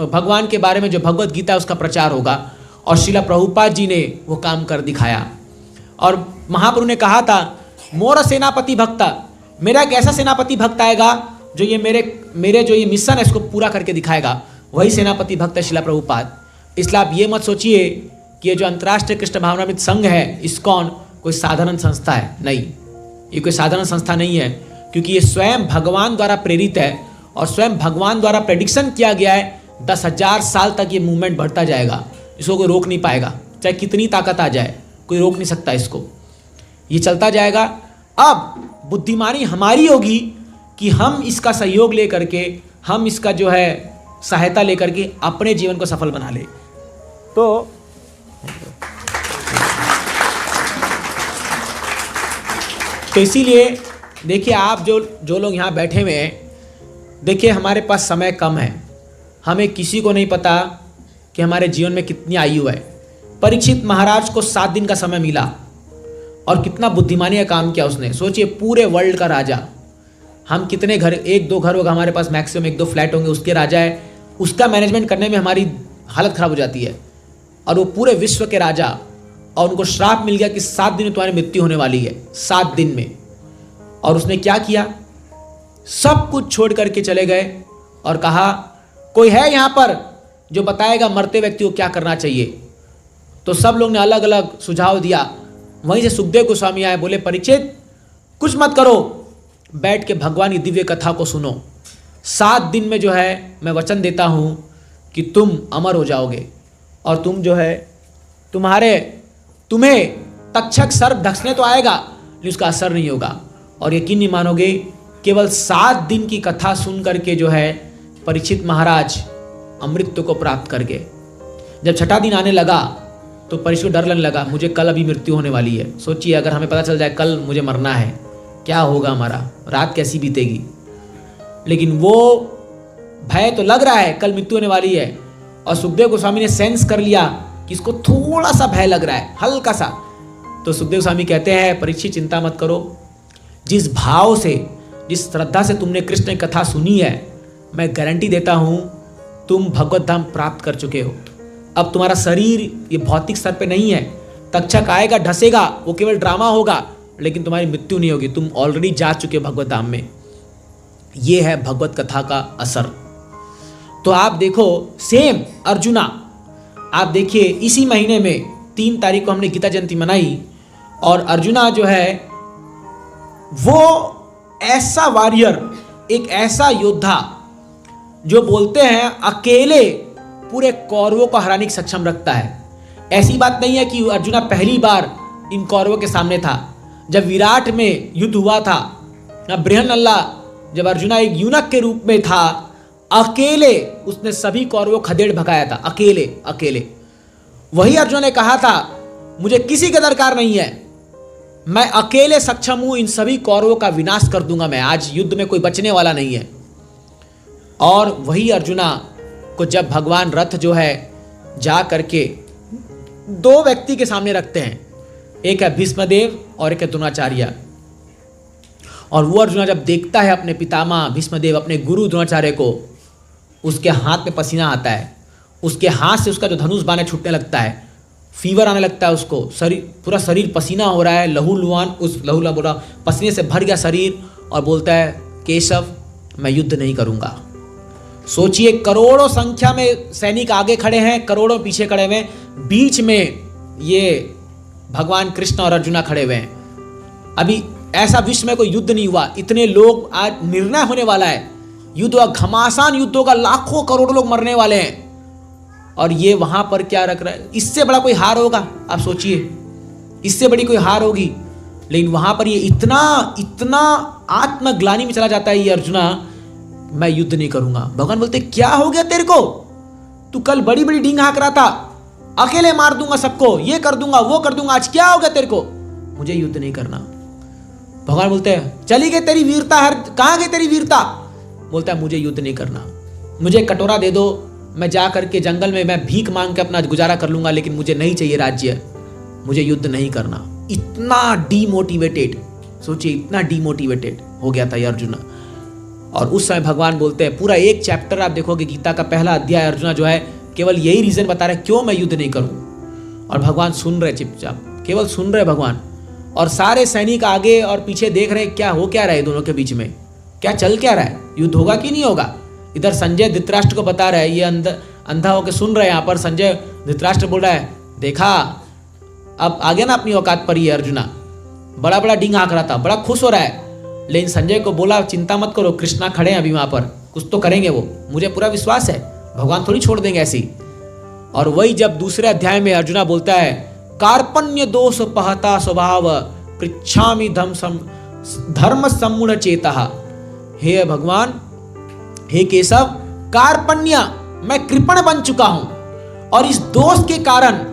भगवान के बारे में जो भगवत गीता है उसका प्रचार होगा। और शिला प्रभुपाद जी ने वो काम कर दिखाया। और महाप्रभु ने कहा था मोर सेनापति भक्ता, मेरा एक ऐसा सेनापति भक्त आएगा जो ये मेरे जो ये मिशन है इसको पूरा करके दिखाएगा, वही सेनापति भक्त है शिला प्रभुपाद। इसलिए आप ये मत सोचिए कि ये जो अंतर्राष्ट्रीय कृष्ण भावनामृत संघ है इस्कॉन कोई साधारण संस्था है, नहीं, ये कोई साधारण संस्था नहीं है, क्योंकि ये स्वयं भगवान द्वारा प्रेरित है और स्वयं भगवान द्वारा प्रेडिक्शन किया गया है 10,000 साल तक ये मूवमेंट बढ़ता जाएगा, इसको कोई रोक नहीं पाएगा, चाहे कितनी ताकत आ जाए कोई रोक नहीं सकता इसको, ये चलता जाएगा। अब बुद्धिमानी हमारी होगी कि हम इसका सहयोग ले करके, हम इसका जो है सहायता लेकर के अपने जीवन को सफल बना ले। तो इसीलिए देखिए आप जो लोग यहाँ बैठे हुए हैं, देखिए हमारे पास समय कम है, हमें किसी को नहीं पता कि हमारे जीवन में कितनी आयु है। परीक्षित महाराज को 7 दिन का समय मिला और कितना बुद्धिमानी का काम किया उसने। सोचिए पूरे वर्ल्ड का राजा, हम कितने घर, 1-2 घर होगा हमारे पास, मैक्सिमम 1-2 फ्लैट होंगे, उसके राजा है, उसका मैनेजमेंट करने में हमारी हालत खराब हो जाती है। और वो पूरे विश्व के राजा, और उनको श्राप मिल गया कि 7 दिन में तुम्हारी मृत्यु होने वाली है, 7 दिन में। और उसने क्या किया, सब कुछ छोड़ करके चले गए और कहा कोई है यहाँ पर जो बताएगा मरते व्यक्ति को क्या करना चाहिए। तो सब लोग ने अलग अलग सुझाव दिया। वहीं से सुखदेव गोस्वामी आए, बोले परीक्षित कुछ मत करो, बैठ के भगवान की दिव्य कथा को सुनो, 7 दिन में जो है मैं वचन देता हूँ कि तुम अमर हो जाओगे और तुम जो है तुम्हें तक्षक सर्प ढकने तो आएगा लेकिन उसका असर नहीं होगा। और यकीन नहीं मानोगे, केवल 7 दिन की कथा सुन करके जो है परीक्षित महाराज अमृत को प्राप्त कर गए। जब 6ठा दिन आने लगा तो परीक्षित को डर लगने लगा, मुझे कल अभी मृत्यु होने वाली है। सोचिए अगर हमें पता चल जाए कल मुझे मरना है, क्या होगा, हमारा रात कैसी बीतेगी। लेकिन वो भय तो लग रहा है कल मृत्यु होने वाली है, और सुखदेव गोस्वामी ने सेंस कर लिया कि इसको थोड़ा सा भय लग रहा है, हल्का सा। तो सुखदेव स्वामी कहते हैं, परीक्षित चिंता मत करो, जिस भाव से, जिस श्रद्धा से तुमने कृष्ण की कथा सुनी है, मैं गारंटी देता हूं तुम भगवत धाम प्राप्त कर चुके हो। अब तुम्हारा शरीर ये भौतिक स्तर पे नहीं है, तक्षक आएगा ढसेगा, वो केवल ड्रामा होगा, लेकिन तुम्हारी मृत्यु नहीं होगी, तुम ऑलरेडी जा चुके हो भगवत धाम में। ये है भगवत कथा का असर। तो आप देखो, सेम अर्जुना, आप देखिए इसी महीने में 3 तारीख को हमने गीता जयंती मनाई, और अर्जुना जो है वो ऐसा वॉरियर, एक ऐसा योद्धा जो बोलते हैं अकेले पूरे कौरवों को हराने की सक्षम रखता है। ऐसी बात नहीं है कि अर्जुना पहली बार इन कौरवों के सामने था। जब विराट में युद्ध हुआ था, बृहन्नल्ला जब अर्जुना एक यूनक के रूप में था, अकेले उसने सभी कौरवों खदेड़ भगाया था, अकेले। वही अर्जुन ने कहा था, मुझे किसी का दरकार नहीं है, मैं अकेले सक्षम हूं, इन सभी कौरवों का विनाश कर दूंगा मैं, आज युद्ध में कोई बचने वाला नहीं है। और वही अर्जुना को जब भगवान रथ जो है जा करके 2 व्यक्ति के सामने रखते हैं, एक है भीष्मदेव और एक है द्रोणाचार्य, और वो अर्जुना जब देखता है अपने पितामह भीष्मदेव, अपने गुरु द्रोणाचार्य को, उसके हाथ में पसीना आता है, उसके हाथ से उसका जो धनुष बाण छूटने लगता है, फीवर आने लगता है उसको, शरीर पूरा शरीर पसीना हो रहा है, लहूलुहान बोला, पसीने से भर गया शरीर, और बोलता है, केशव मैं युद्ध नहीं करूंगा। सोचिए, करोड़ों संख्या में सैनिक आगे खड़े हैं, करोड़ों पीछे खड़े हुए हैं, बीच में ये भगवान कृष्ण और अर्जुना खड़े हुए हैं। अभी ऐसा विश्व में कोई युद्ध नहीं हुआ, इतने लोग, आज निर्णय होने वाला है, युद्ध हुआ, घमासान युद्ध होगा, लाखों करोड़ों लोग मरने वाले हैं, और ये वहां पर क्या रख रहा है? इससे बड़ा कोई हार होगा? आप सोचिए, इससे बड़ी कोई हार होगी? लेकिन वहां पर ये इतना आत्मग्लानि में चला जाता है ये अर्जुना, मैं युद्ध नहीं करूंगा। भगवान बोलते, क्या हो गया तेरे को? तू कल बड़ी बड़ी डींग हाँक रहा था, अकेले मार दूंगा सबको, ये कर दूंगा, वो कर दूंगा, आज क्या हो गया तेरे को? मुझे युद्ध नहीं करना। भगवान बोलते हैं, चली गई तेरी वीरता, कहां गई तेरी वीरता? बोलता है, मुझे युद्ध नहीं करना, मुझे कटोरा दे दो, मैं जा करके जंगल में मैं भीख मांग के अपना गुजारा कर लूंगा, लेकिन मुझे नहीं चाहिए राज्य, मुझे युद्ध नहीं करना। इतना डीमोटिवेटेड, सोचिए, इतना डीमोटिवेटेड हो गया था ये अर्जुना। और उस समय भगवान बोलते हैं, पूरा एक चैप्टर आप देखोगे गीता का पहला अध्याय, अर्जुना जो है केवल यही रीजन बता रहे क्यों मैं युद्ध नहीं करूं, और भगवान सुन रहे चुपचाप, केवल सुन रहे भगवान, और सारे सैनिक आगे और पीछे देख रहे क्या हो क्या रहा है दोनों के बीच में, क्या चल क्या रहा है, युद्ध होगा कि नहीं होगा। इधर संजय धृतराष्ट्र को बता रहा है, ये अंधा होकर सुन रहे हैं, यहाँ पर संजय धृतराष्ट्र बोल रहा है, देखा अब आ गया ना अपनी औकात पर ये अर्जुना, बड़ा बड़ा डींग हाँक रहा था, बड़ा खुश हो रहा है। लेकिन संजय को बोला, चिंता मत करो, कृष्णा खड़े हैं अभी वहां पर, कुछ तो करेंगे वो, मुझे पूरा विश्वास है, भगवान थोड़ी छोड़ देंगे ऐसी। और वही जब दूसरे अध्याय में अर्जुना बोलता है, कार्पण्य दोष पहता स्वभाव पृच्छामि धर्म सम्मूढ़ चेता, हे भगवान, हे केशव, कार्पण्य, मैं कृपण बन चुका हूं, और इस दोष के कारण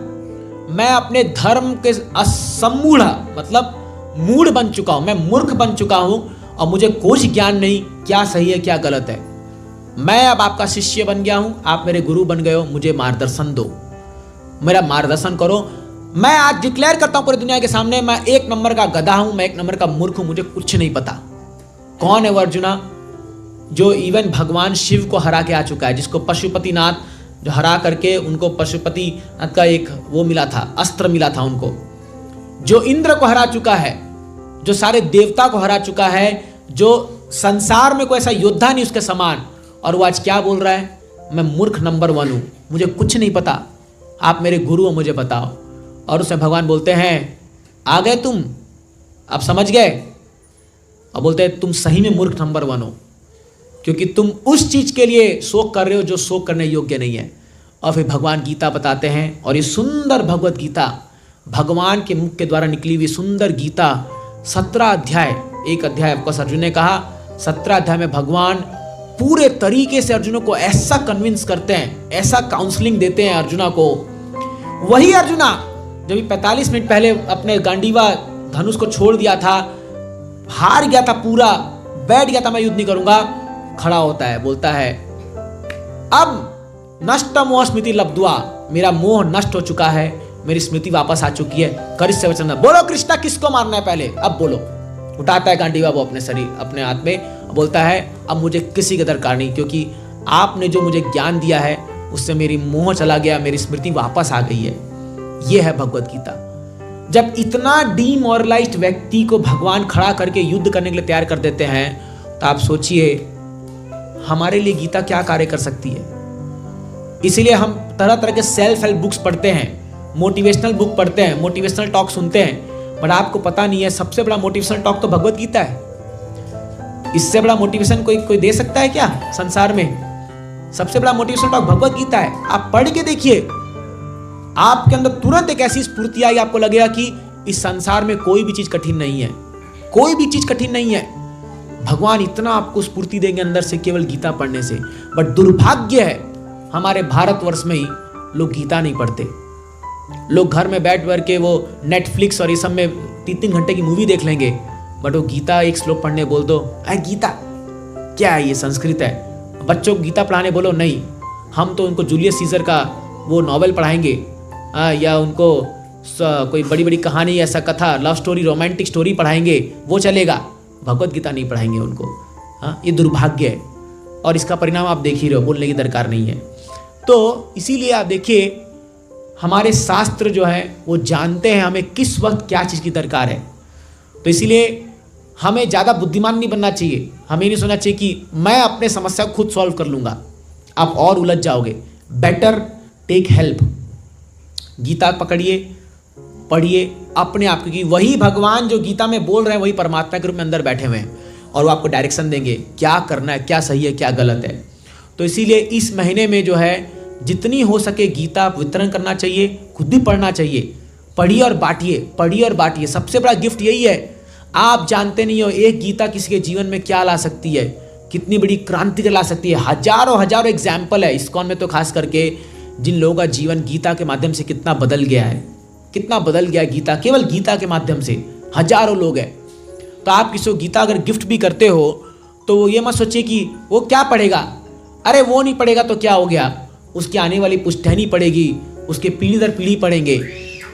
मैं अपने धर्म के असम्मूढ़, मतलब मूढ़ बन चुका हूं, मैं मूर्ख बन चुका हूं, और मुझे कोई ज्ञान नहीं क्या सही है क्या गलत है। मैं अब आपका शिष्य बन गया हूं, आप मेरे गुरु बन गए हो, मुझे मार्गदर्शन दो, मेरा मार्गदर्शन करो। मैं आज डिक्लेयर करता हूं पूरी दुनिया के सामने, मैं 1 नंबर का गधा हूं, मैं 1 नंबर का मूर्ख हूं, मुझे कुछ नहीं पता। कौन है वो अर्जुना जो इवन भगवान शिव को हरा के आ चुका है, जिसको पशुपतिनाथ जो हरा करके उनको पशुपतिनाथ का एक वो मिला था, अस्त्र मिला था उनको, जो इंद्र को हरा चुका है, जो सारे देवता को हरा चुका है, जो संसार में कोई ऐसा योद्धा नहीं उसके समान, और वो आज क्या बोल रहा है, मैं मूर्ख नंबर 1 हूं, मुझे कुछ नहीं पता, आप मेरे गुरु हो, मुझे बताओ। और उसमें भगवान बोलते हैं, आ गए तुम, अब समझ गए, और बोलते हैं तुम सही में मूर्ख नंबर 1 हो, क्योंकि तुम उस चीज के लिए शोक कर रहे हो जो शोक करने योग्य नहीं है। और फिर भगवान गीता बताते हैं, और ये सुंदर भगवत गीता, भगवान के मुख के द्वारा निकली हुई सुंदर गीता, 17 अध्याय, एक अध्याय आपको अर्जुन ने कहा, 17 अध्याय में भगवान पूरे तरीके से अर्जुन को ऐसा कन्विंस करते हैं, ऐसा काउंसलिंग देते हैं अर्जुना को। वही अर्जुना जब 45 मिनट पहले अपने गांडीवा धनुष को छोड़ दिया था, हार गया था पूरा, बैठ गया था मैं युद्ध नहीं करूंगा, खड़ा होता है, बोलता है, अब नष्ट मोह स्मृति लब्ध्वा, मेरा मोह नष्ट हो चुका है, मेरी स्मृति वापस आ चुकी है, कृष्ण वचन बोलो कृष्णा किसको मारना है पहले, अब बोलो। उठाता है गांडीवा वो अपने शरीर अपने हाथ में, बोलता है अब मुझे किसी की दरकार नहीं, क्योंकि आपने जो मुझे ज्ञान दिया है उससे मेरी मोह चला गया, मेरी स्मृति वापस आ गई है। यह है भगवत गीता। जब इतना डीमोरलाइज्ड व्यक्ति को भगवान खड़ा करके युद्ध करने के लिए तैयार कर देते हैं, तो आप सोचिए हमारे लिए गीता क्या कार्य कर सकती है। इसीलिए हम तरह तरह के सेल्फ हेल्प बुक्स पढ़ते हैं, मोटिवेशनल बुक पढ़ते हैं, मोटिवेशनल टॉक सुनते हैं, पर आपको पता नहीं है सबसे बड़ा मोटिवेशनल टॉक तो भगवत गीता है। इससे बड़ा मोटिवेशन कोई दे सकता है क्या संसार में? सबसे बड़ा मोटिवेशनल टॉक भगवत गीता है। आप पढ़ के देखिए, आपके अंदर तुरंत एक ऐसी स्फूर्ति आई, आपको लगेगा कि इस संसार में कोई भी चीज कठिन नहीं है, कोई भी चीज कठिन नहीं है। भगवान इतना आपको स्फूर्ति देंगे अंदर से केवल गीता पढ़ने से। बट दुर्भाग्य है हमारे भारतवर्ष में ही लोग गीता नहीं पढ़ते। लोग घर में बैठ कर के वो नेटफ्लिक्स और ये सब में 3-3 घंटे की मूवी देख लेंगे, बट वो गीता एक श्लोक पढ़ने बोल दो, अरे गीता क्या है, ये संस्कृत है। बच्चों को गीता पढ़ाने बोलो, नहीं, हम तो उनको जूलियस सीजर का वो नॉवेल पढ़ाएंगे, या उनको कोई बड़ी बड़ी कहानी, ऐसा कथा, लव स्टोरी, रोमांटिक स्टोरी पढ़ाएंगे, वो चलेगा। भगवत गीता नहीं पढ़ाएंगे उनको। हाँ, ये दुर्भाग्य है और इसका परिणाम आप देख ही रहे हो, बोलने की दरकार नहीं है। तो इसीलिए आप देखिए हमारे शास्त्र जो है वो जानते हैं हमें किस वक्त क्या चीज़ की दरकार है। तो इसीलिए हमें ज़्यादा बुद्धिमान नहीं बनना चाहिए। हमें नहीं सोचना चाहिए कि मैं अपने समस्या को खुद सॉल्व कर लूँगा, आप और उलझ जाओगे। Better take help. गीता पकड़िए, पढ़िए अपने आप, क्योंकि वही भगवान जो गीता में बोल रहे हैं वही परमात्मा के रूप में अंदर बैठे हुए हैं और वो आपको डायरेक्शन देंगे क्या करना है, क्या सही है, क्या गलत है। तो इसीलिए इस महीने में जो है जितनी हो सके गीता वितरण करना चाहिए, खुद भी पढ़ना चाहिए। पढ़िए और बांटिए, पढ़िए और बांटिए। सबसे बड़ा गिफ्ट यही है। आप जानते नहीं हो एक गीता किसी के जीवन में क्या ला सकती है, कितनी बड़ी क्रांति ला सकती है। हजारों हजारों एग्जाम्पल है इस्कॉन में, तो खास करके जिन लोगों का जीवन गीता के माध्यम से कितना बदल गया है, कितना बदल गया है गीता, केवल गीता के माध्यम से हजारों लोग हैं। तो आप किसी को गीता अगर गिफ्ट भी करते हो तो वो ये मत सोचिए कि वो क्या पढ़ेगा, अरे वो नहीं पढ़ेगा तो क्या हो गया, उसकी आने वाली पुश्तैनी पढ़ेगी, उसके पीढ़ी दर पीढ़ी पढ़ेंगे,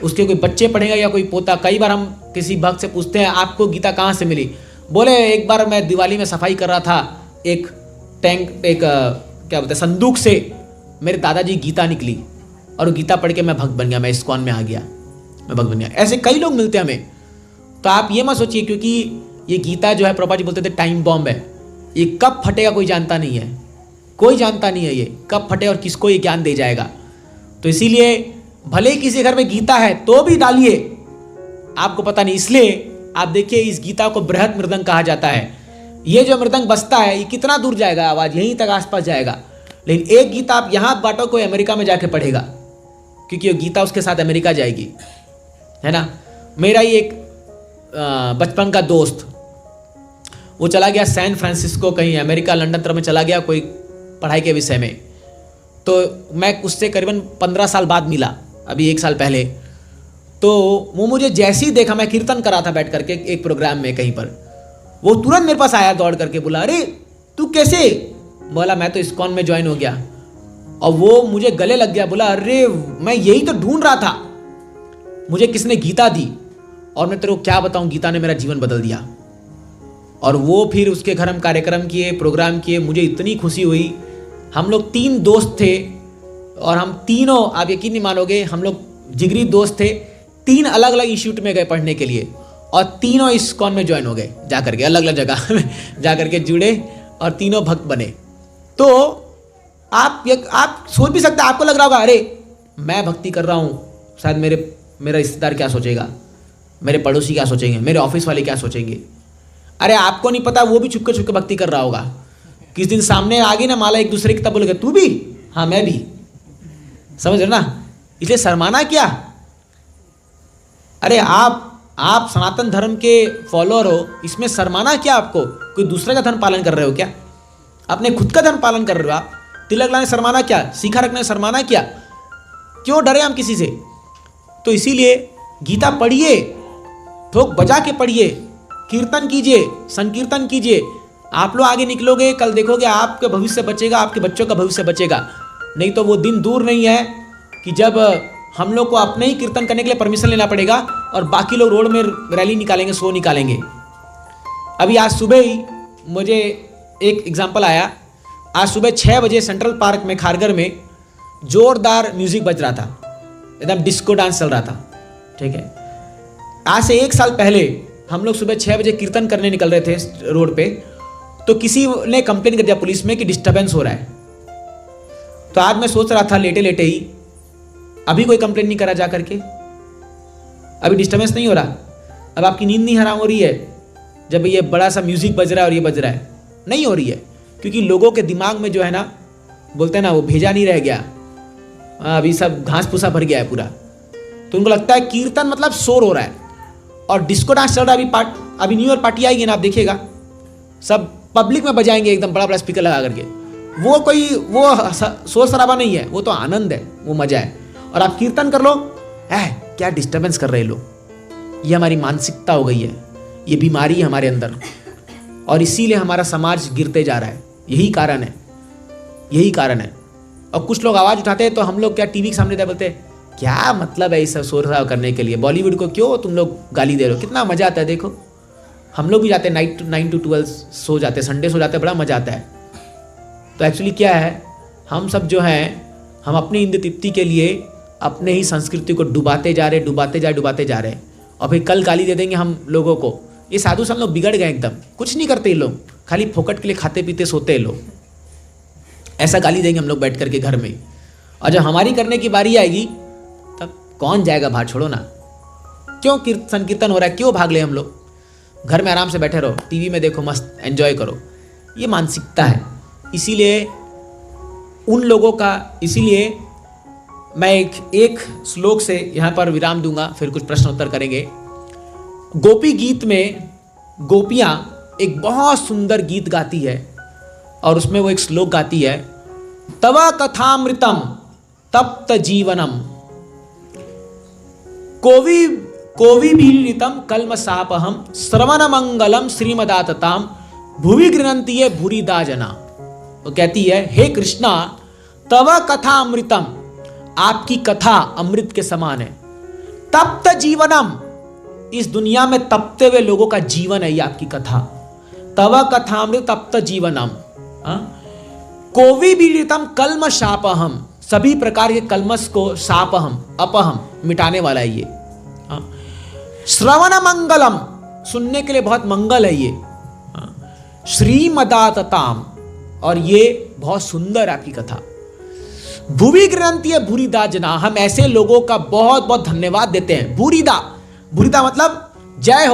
उसके कोई बच्चे पढ़ेंगे या कोई पोता। कई बार हम किसी भक्त से पूछते हैं आपको गीता कहाँ से मिली, बोले एक बार मैं दिवाली में सफाई कर रहा था, एक टैंक, एक क्या बोलते हैं संदूक से मेरे दादाजी गीता निकली और वो गीता पढ़ के मैं भक्त बन गया, मैं इस्कॉन में आ गया, मैं भक्त बन गया। ऐसे कई लोग मिलते हैं हमें। तो आप ये मत सोचिए, क्योंकि ये गीता जो है प्रभुपाद जी बोलते थे टाइम बॉम्ब है, ये कब फटेगा कोई जानता नहीं है, कोई जानता नहीं है ये कब फटे और किसको ये ज्ञान दे जाएगा। तो इसीलिए भले ही किसी घर में गीता है तो भी डालिए, आपको पता नहीं। इसलिए आप देखिए इस गीता को बृहत मृदंग कहा जाता है। ये जो मृदंग बजता है ये कितना दूर जाएगा, आवाज यहीं तक आसपास जाएगा। लेकिन एक गीता आप यहाँ बांटो, कोई अमेरिका में जाके पढ़ेगा, क्योंकि वो गीता उसके साथ अमेरिका जाएगी, है ना। मेरा ही एक बचपन का दोस्त, वो चला गया सैन फ्रांसिस्को, कहीं अमेरिका लंदन तरफ में चला गया कोई पढ़ाई के विषय में। तो मैं उससे करीबन 15 साल बाद मिला, अभी 1 साल पहले। तो वो मुझे जैसे ही देखा, मैं कीर्तन करा था बैठ करके एक प्रोग्राम में कहीं पर, वो तुरंत मेरे पास आया दौड़ करके, बोला अरे तू कैसे, बोला मैं तो इस्कॉन में ज्वाइन हो गया। और वो मुझे गले लग गया, बोला अरे मैं यही तो ढूंढ रहा था, मुझे किसने गीता दी और मैं तेरे को क्या बताऊं, गीता ने मेरा जीवन बदल दिया। और वो फिर उसके घर हम कार्यक्रम किए, प्रोग्राम किए, मुझे इतनी खुशी हुई। हम लोग 3 दोस्त थे और हम तीनों, आप यकीन नहीं मानोगे, हम लोग जिगरी दोस्त थे, 3 अलग अलग इंस्टीट्यूट में गए पढ़ने के लिए और तीनों इस्कॉन में ज्वाइन हो गए, जाकर के अलग अलग जगह में जाकर के जुड़े और तीनों भक्त बने। तो आप सोच भी सकते हैं, आपको लग रहा होगा अरे मैं भक्ति कर रहा हूँ, शायद मेरा रिश्तेदार क्या सोचेगा, मेरे पड़ोसी क्या सोचेंगे, मेरे ऑफिस वाले क्या सोचेंगे। अरे आपको नहीं पता, वो भी छुपके छुपके भक्ति कर रहा होगा। किस दिन सामने आ गई ना माला, एक दूसरे की तब बोलेगा तू भी, हाँ मैं भी, समझ रहे ना। इसलिए शर्माना क्या। अरे आप सनातन धर्म के फॉलोअर हो, इसमें शर्माना क्या आपको। कोई दूसरे का धर्म पालन कर रहे हो क्या, अपने खुद का धर्म पालन कर रहे हो आप। तिलक लाने शर्माना क्या, सीखा रखने शर्माना क्या, क्यों डरे हम किसी से। तो इसीलिए गीता पढ़िए, ठोक बजा के पढ़िए, कीर्तन कीजिए, संकीर्तन कीजिए। आप लोग आगे निकलोगे, कल देखोगे आपका भविष्य बचेगा, आपके बच्चों का भविष्य बचेगा। नहीं तो वो दिन दूर नहीं है कि जब हम लोग को अपने ही कीर्तन करने के लिए परमिशन लेना पड़ेगा और बाकी लोग रोड में रैली निकालेंगे, शो निकालेंगे। अभी आज सुबह ही मुझे एक एग्जाम्पल आया। आज सुबह 6 बजे सेंट्रल पार्क में खारगर में जोरदार म्यूजिक बज रहा था, एकदम डिस्को डांस चल रहा था, ठीक है। आज से 1 साल पहले हम लोग सुबह 6 बजे कीर्तन करने निकल रहे थे रोड पे, तो किसी ने कंप्लेन कर दिया पुलिस में कि डिस्टर्बेंस हो रहा है। तो आज मैं सोच रहा था लेटे लेटे ही, अभी कोई कंप्लेन नहीं करा जा करके, अभी डिस्टर्बेंस नहीं हो रहा, अब आपकी नींद नहीं हराम हो रही है जब ये बड़ा सा म्यूजिक बज रहा है और ये बज रहा है, नहीं हो रही है, क्योंकि लोगों के दिमाग में जो है ना, बोलते हैं ना, वो भेजा नहीं रह गया, अभी सब घास फूसा भर गया है पूरा। तो उनको लगता है कीर्तन मतलब शोर हो रहा है और डिस्को डांस चल रहा है। अभी न्यू ईयर पार्टी आएगी ना, आप देखिएगा सब पब्लिक में बजाएंगे एकदम बड़ा बड़ा स्पीकर लगा करके। वो शोर शराबा नहीं है, वो तो आनंद है, वो मजा है। और आप कीर्तन कर लो, क्या डिस्टर्बेंस कर रहे लोग, ये हमारी मानसिकता हो गई है, ये बीमारी है हमारे अंदर, और इसीलिए हमारा समाज गिरते जा रहा है। यही कारण है, यही कारण है। और कुछ लोग आवाज उठाते हैं तो हम लोग क्या टीवी के सामने बोलते हैं, क्या मतलब है इस शोर शराबा करने के लिए, बॉलीवुड को क्यों तुम लोग गाली दे रहे हो, कितना मजा आता है। देखो हम लोग भी जाते हैं 9 to 12 सो जाते हैं, संडे सो जाते हैं, बड़ा मजा आता है। तो एक्चुअली क्या है, हम सब जो हैं, हम अपनी इंद्र तृप्ति के लिए अपने ही संस्कृति को डुबाते जा रहे हैं, और फिर कल गाली दे देंगे हम लोगों को। ये साधु सब लोग बिगड़ गए एकदम, कुछ नहीं करते ये लोग, खाली फोकट के लिए खाते पीते सोते हैं लोग। ऐसा गाली देंगे हम लोग बैठ करके घर में, और जब हमारी करने की बारी आएगी तब कौन जाएगा बाहर, छोड़ो ना। क्यों संकीर्तन हो रहा है, क्यों भाग ले हम लोग, घर में आराम से बैठे रहो, टीवी में देखो, मस्त एंजॉय करो। ये मानसिकता है। इसीलिए उन लोगों का, इसीलिए मैं एक श्लोक से यहाँ पर विराम दूंगा, फिर कुछ प्रश्न उत्तर करेंगे। गोपी गीत में गोपियाँ एक बहुत सुंदर गीत गाती है, और उसमें वो एक श्लोक गाती है, तव कथामृतम तप्त जीवनम कोविभीरितम कल्मषापहम श्रवण मंगलम श्रीमदातताम भुवि गृह्णन्ति ये भूरिदा जना। वो कहती है, हे कृष्णा, तव कथा अमृतम, आपकी कथा अमृत के समान है, तप्त जीवनम, इस दुनिया में तपते हुए लोगों का जीवन है ये आपकी कथा। तव कथा अमृत तप्त जीवनम, कोविभीरितम कल्मषापहम, सभी प्रकार के कल्मष को शापहम अपहम मिटाने वाला है ये। श्रवण मंगलम, सुनने के लिए बहुत मंगल है ये। श्रीमदातताम, और ये बहुत सुंदर आपकी कथा। भुवि गृह्णन्ति ये भूरिदा जना, हम ऐसे लोगों का बहुत बहुत धन्यवाद देते हैं। भूरिदा, भूरिदा मतलब जय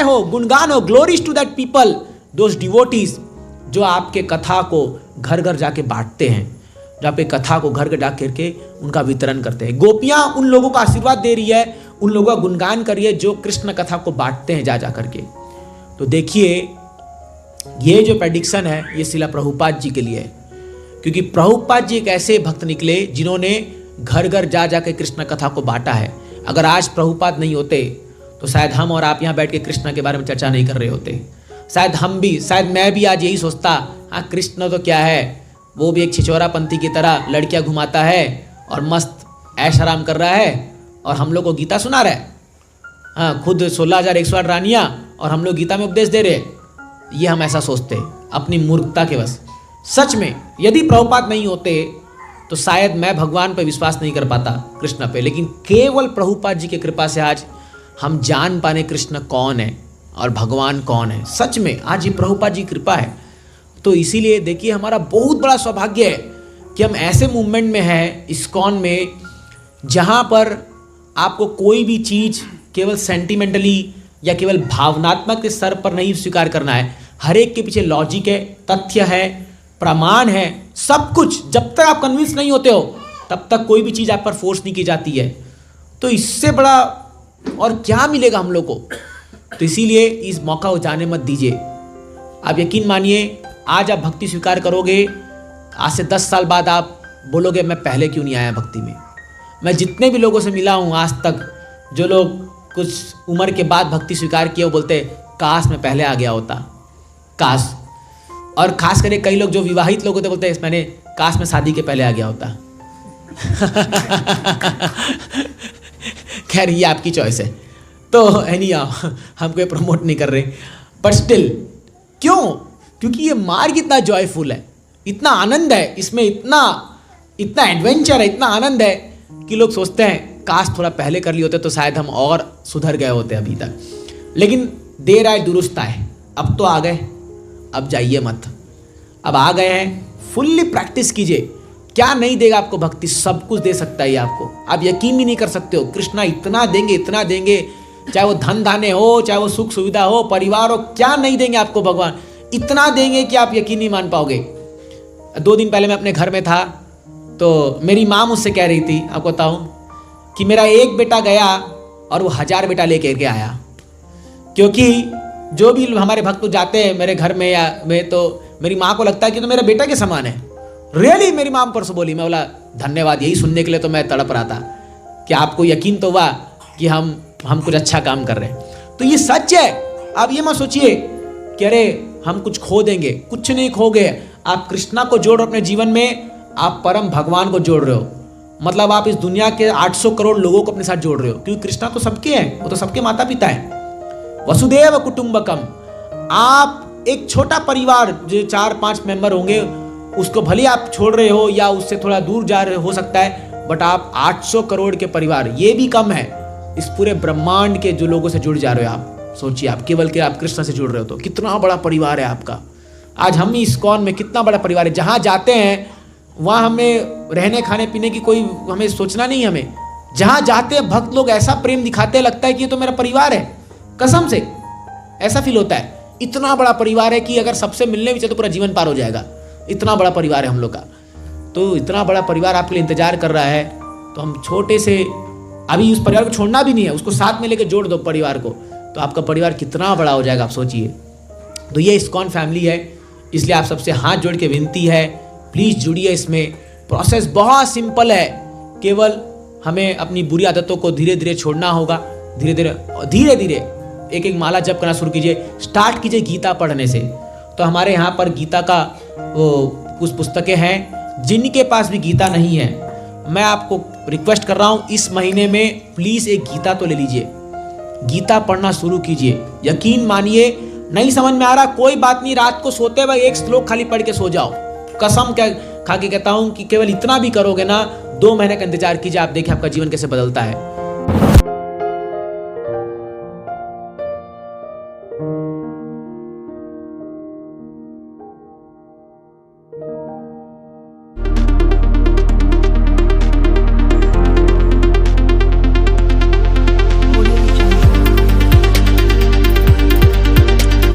हो, गुणगान हो, glories to that people, those devotees, जो आपके कथा को घर घर जाके बांटते हैं, जो आपके कथा को घर घर जा करके उनका वितरण करते हैं। गोपियां उन लोगों को आशीर्वाद दे रही है, उन लोगों का गुणगान कर रही है जो कृष्ण कथा को बांटते हैं जा करके। तो देखिए, ये जो प्रेडिक्शन है ये श्रील प्रभुपाद जी के लिए है, क्योंकि प्रभुपाद जी एक ऐसे भक्त निकले जिन्होंने घर घर जा जाके कृष्ण कथा को बांटा है। अगर आज प्रभुपाद नहीं होते तो शायद हम और आप यहाँ बैठ के कृष्ण के बारे में चर्चा नहीं कर रहे होते। शायद मैं भी आज यही सोचता, हाँ कृष्ण तो क्या है, वो भी एक छिछोरा पंथी की तरह लड़कियां घुमाता है और मस्त ऐश आराम कर रहा है, और हम लोग को गीता सुना रहा है। हाँ, खुद 16,108 रानियां और हम लोग गीता में उपदेश दे रहे। ये हम ऐसा सोचते अपनी मूर्खता के वश। सच में यदि प्रभुपाद नहीं होते तो शायद मैं भगवान पर विश्वास नहीं कर पाता, कृष्ण पे, लेकिन केवल प्रभुपाद जी की कृपा से आज हम जान पाने कृष्ण कौन है और भगवान कौन है। सच में आज ये प्रभुपाद जी की कृपा है। तो इसीलिए देखिए, हमारा बहुत बड़ा सौभाग्य है कि हम ऐसे मूवमेंट में हैं, इस्कॉन में, जहाँ पर आपको कोई भी चीज़ केवल सेंटिमेंटली या केवल भावनात्मक के स्तर पर नहीं स्वीकार करना है। हर एक के पीछे लॉजिक है, तथ्य है, प्रमाण है, सब कुछ। जब तक आप कन्विंस नहीं होते हो तब तक कोई भी चीज़ आप पर फोर्स नहीं की जाती है। तो इससे बड़ा और क्या मिलेगा हम लोग को। तो इसीलिए इस मौका को जाने मत दीजिए। आप यकीन मानिए, आज आप भक्ति स्वीकार करोगे, आज से 10 साल बाद आप बोलोगे मैं पहले क्यों नहीं आया भक्ति में। मैं जितने भी लोगों से मिला हूँ आज तक, जो लोग कुछ उम्र के बाद भक्ति स्वीकार किए, वो बोलते काश मैं पहले आ गया होता, काश। और खास करके कई लोग जो विवाहित लोग होते बोलते हैं मैंने काश मैं शादी के पहले आ गया होता। खैर ये आपकी चॉइस है, तो एनी हम कोई प्रमोट नहीं कर रहे, बट स्टिल क्यों? क्योंकि ये मार्ग इतना जॉयफुल है, इतना आनंद है इसमें, इतना एडवेंचर है, इतना आनंद है कि लोग सोचते हैं काश थोड़ा पहले कर लिए होते तो शायद हम और सुधर गए होते अभी तक। लेकिन देर आए दुरुस्त आए, अब तो आ गए, अब जाइए मत, अब आ गए हैं, फुल्ली प्रैक्टिस कीजिए। क्या नहीं देगा आपको भक्ति, सब कुछ दे सकता है ये आपको, आप यकीन भी नहीं कर सकते हो। कृष्णा इतना देंगे, चाहे वो धन धान्य हो, चाहे वो सुख सुविधा हो, परिवार हो, क्या नहीं देंगे आपको भगवान, इतना देंगे कि आप यकीन नहीं मान पाओगे। 2 दिन पहले मैं अपने घर में था, तो मेरी माँ मुझसे कह रही थी, आपको बताऊं, कि मेरा एक बेटा गया और वो 1000 बेटा लेके के आया। क्योंकि जो भी हमारे भक्त जाते हैं मेरे घर में या में, तो मेरी माँ को लगता है कि तो मेरा बेटा के समान है। रियली मेरी माँ परसों बोली, मैं बोला धन्यवाद, यही सुनने के लिए तो मैं तड़प रहा था कि आपको यकीन तो हुआ कि हम कुछ अच्छा काम कर रहे हैं। तो ये सच है, आप ये मत सोचिए कि अरे हम कुछ खो देंगे, कुछ नहीं खो गए। आप कृष्णा को जोड़ रहे हो अपने जीवन में, आप परम भगवान को जोड़ रहे हो, मतलब आप इस दुनिया के 800 करोड़ लोगों को अपने साथ जोड़ रहे हो, क्योंकि कृष्णा तो सबके हैं, वो तो सबके माता पिता हैं। वसुदेव कुटुंबकम, आप एक छोटा परिवार जो 4-5 मेंबर होंगे उसको भले आप छोड़ रहे हो या उससे थोड़ा दूर जा रहे हो सकता है, बट आप 800 करोड़ के परिवार, ये भी कम है, इस पूरे ब्रह्मांड के जो लोगों से जुड़ जा रहे हो आप। सोचिए आप केवल के आप कृष्ण से जुड़ रहे हो तो कितना बड़ा परिवार है आपका। आज हम इस्कॉन में कितना बड़ा परिवार है, जहाँ जाते हैं वहाँ हमें रहने खाने पीने की कोई हमें सोचना नहीं, हमें जहाँ जाते हैं भक्त लोग ऐसा प्रेम दिखाते हैं, लगता है कि ये तो मेरा परिवार है, कसम से ऐसा फील होता है। इतना बड़ा परिवार है कि अगर सबसे मिलने भी चाहिए तो पूरा जीवन पार हो जाएगा, इतना बड़ा परिवार है हम लोग का। तो इतना बड़ा परिवार आपके लिए इंतजार कर रहा है, तो हम छोटे से अभी उस परिवार को छोड़ना भी नहीं है, उसको साथ में लेके जोड़ दो परिवार को, तो आपका परिवार कितना बड़ा हो जाएगा आप सोचिए। तो ये इस्कॉन फैमिली है, इसलिए आप सबसे हाथ जोड़ के विनती है, प्लीज़ जुड़िए इसमें। प्रोसेस बहुत सिंपल है, केवल हमें अपनी बुरी आदतों को धीरे धीरे छोड़ना होगा। धीरे धीरे एक एक माला जप करना शुरू कीजिए। स्टार्ट कीजिए गीता पढ़ने से। तो हमारे यहाँ पर गीता का वो कुछ पुस्तकें हैं, जिनके पास भी गीता नहीं है, मैं आपको रिक्वेस्ट कर रहा हूँ इस महीने में प्लीज़ एक गीता तो ले लीजिए, गीता पढ़ना शुरू कीजिए। यकीन मानिए, नहीं समझ में आ रहा कोई बात नहीं, रात को सोते हुए एक श्लोक खाली पढ़ के सो जाओ। कसम खा के कहता हूँ कि केवल इतना भी करोगे ना, 2 महीने का इंतजार कीजिए, आप देखिए आपका जीवन कैसे बदलता है।